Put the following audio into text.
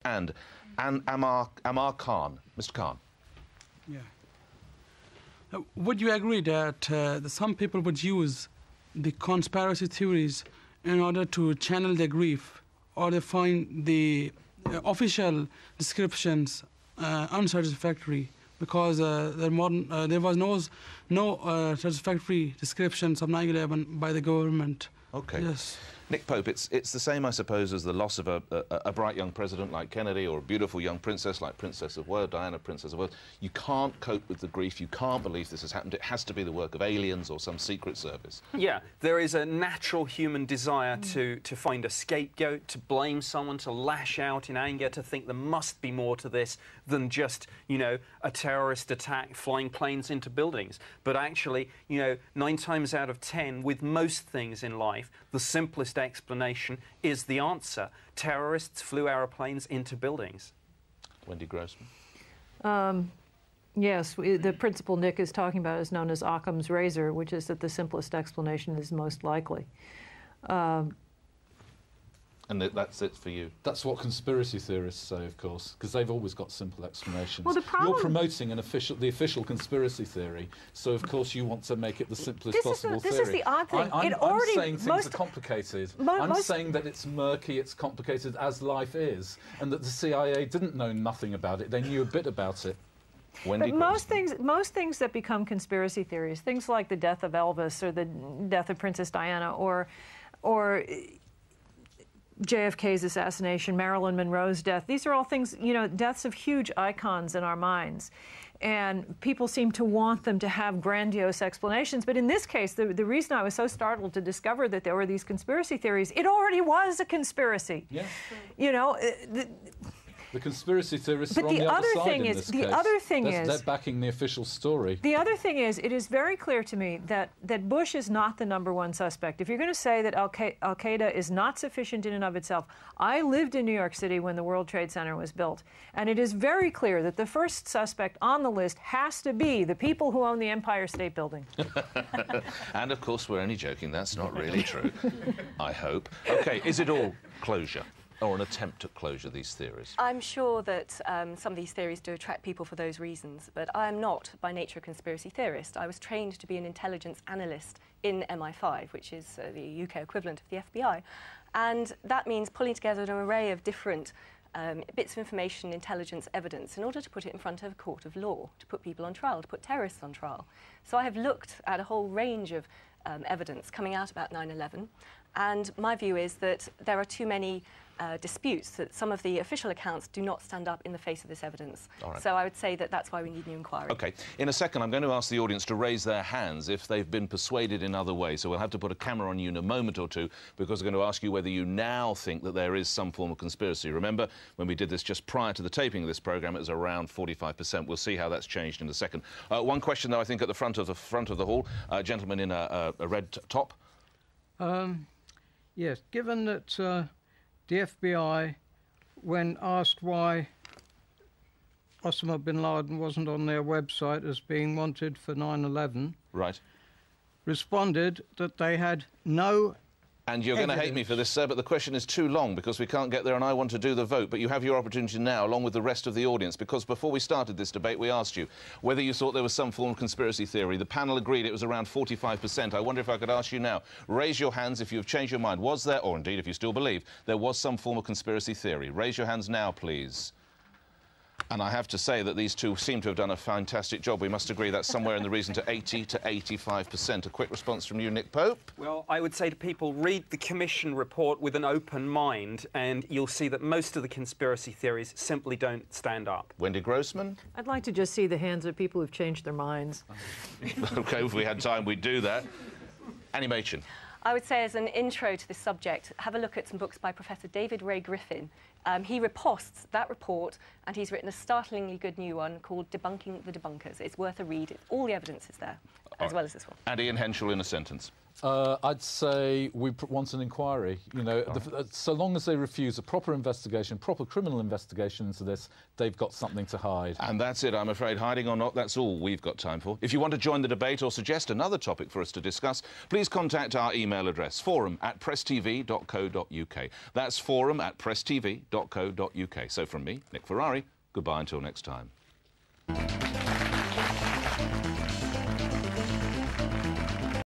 and Amar Khan. Mr. Khan. Yeah. Would you agree that some people would use the conspiracy theories in order to channel their grief, or they find the official descriptions unsatisfactory because there was no satisfactory descriptions of 9/11 by the government? Okay. Yes. Nick Pope, it's the same, I suppose, as the loss of a bright young president like Kennedy, or a beautiful young princess like Princess of Wales, Diana, Princess of Wales. You can't cope with the grief. You can't believe this has happened. It has to be the work of aliens or some secret service. Yeah, there is a natural human desire to find a scapegoat, to blame someone, to lash out in anger, to think there must be more to this than just, you know, a terrorist attack, flying planes into buildings. But actually, you know, 9 times out of 10, with most things in life, the simplest explanation is the answer. Terrorists flew aeroplanes into buildings. Wendy Grossman? Yes, the principle Nick is talking about is known as Occam's razor, which is that the simplest explanation is most likely. And that's it for you? That's what conspiracy theorists say, of course, because they've always got simple explanations. Well, the problem... You're promoting the official conspiracy theory, so of course you want to make it the simplest possible theory. This is the odd thing. I'm saying things are complicated. I'm saying that it's murky, it's complicated as life is, and that the CIA didn't know nothing about it. They knew a bit about it. But most things that become conspiracy theories, things like the death of Elvis or the death of Princess Diana, or JFK's assassination, Marilyn Monroe's death. These are all things, you know, deaths of huge icons in our minds. And people seem to want them to have grandiose explanations. But in this case, the reason I was so startled to discover that there were these conspiracy theories, it already was a conspiracy. Yeah. You know, the conspiracy theorists are on the other side in this case. The other thing is... They're backing the official story. The other thing is, it is very clear to me that Bush is not the #1 suspect. If you're going to say that Al-Qaeda is not sufficient in and of itself, I lived in New York City when the World Trade Center was built, and it is very clear that the first suspect on the list has to be the people who own the Empire State Building. And, of course, we're only joking. That's not really true, I hope. OK, is it all closure? Or an attempt at closure, these theories? I'm sure that some of these theories do attract people for those reasons, but I am not, by nature, a conspiracy theorist. I was trained to be an intelligence analyst in MI5, which is the UK equivalent of the FBI, and that means pulling together an array of different bits of information, intelligence, evidence, in order to put it in front of a court of law, to put people on trial, to put terrorists on trial. So I have looked at a whole range of evidence coming out about 9/11, and my view is that there are too many disputes, that some of the official accounts do not stand up in the face of this evidence. Right. So I would say that that's why we need new inquiry. OK. In a second, I'm going to ask the audience to raise their hands if they've been persuaded in other ways. So we'll have to put a camera on you in a moment or two, because we're going to ask you whether you now think that there is some form of conspiracy. Remember, when we did this just prior to the taping of this programme, it was around 45%. We'll see how that's changed in a second. One question, though, I think at the front of the hall. Gentleman in a red top. Yes, given that the FBI, when asked why Osama bin Laden wasn't on their website as being wanted for 9/11, right, responded that they had no And you're going to hate me for this, sir, but the question is too long because we can't get there and I want to do the vote. But you have your opportunity now, along with the rest of the audience, because before we started this debate, we asked you whether you thought there was some form of conspiracy theory. The panel agreed it was around 45%. I wonder if I could ask you now, raise your hands if you've changed your mind. Was there, or indeed if you still believe, there was some form of conspiracy theory? Raise your hands now, please. And I have to say that these two seem to have done a fantastic job. We must agree that's somewhere in the region to 80 to 85%. A quick response from you, Nick Pope? Well, I would say to people, read the Commission report with an open mind, and you'll see that most of the conspiracy theories simply don't stand up. Wendy Grossman? I'd like to just see the hands of people who've changed their minds. OK, if we had time, we'd do that. Annie Machin? I would say, as an intro to this subject, have a look at some books by Professor David Ray Griffin. He reposts that report, and he's written a startlingly good new one called Debunking the Debunkers. It's worth a read. All the evidence is there, as well as this one. And Ian Henschel in a sentence. I'd say we want an inquiry. You know, so long as they refuse a proper investigation, proper criminal investigation into this, they've got something to hide. And that's it, I'm afraid. Hiding or not, that's all we've got time for. If you want to join the debate or suggest another topic for us to discuss, please contact our email address, forum@presstv.co.uk. That's forum@presstv.co.uk. So from me, Nick Ferrari, goodbye until next time.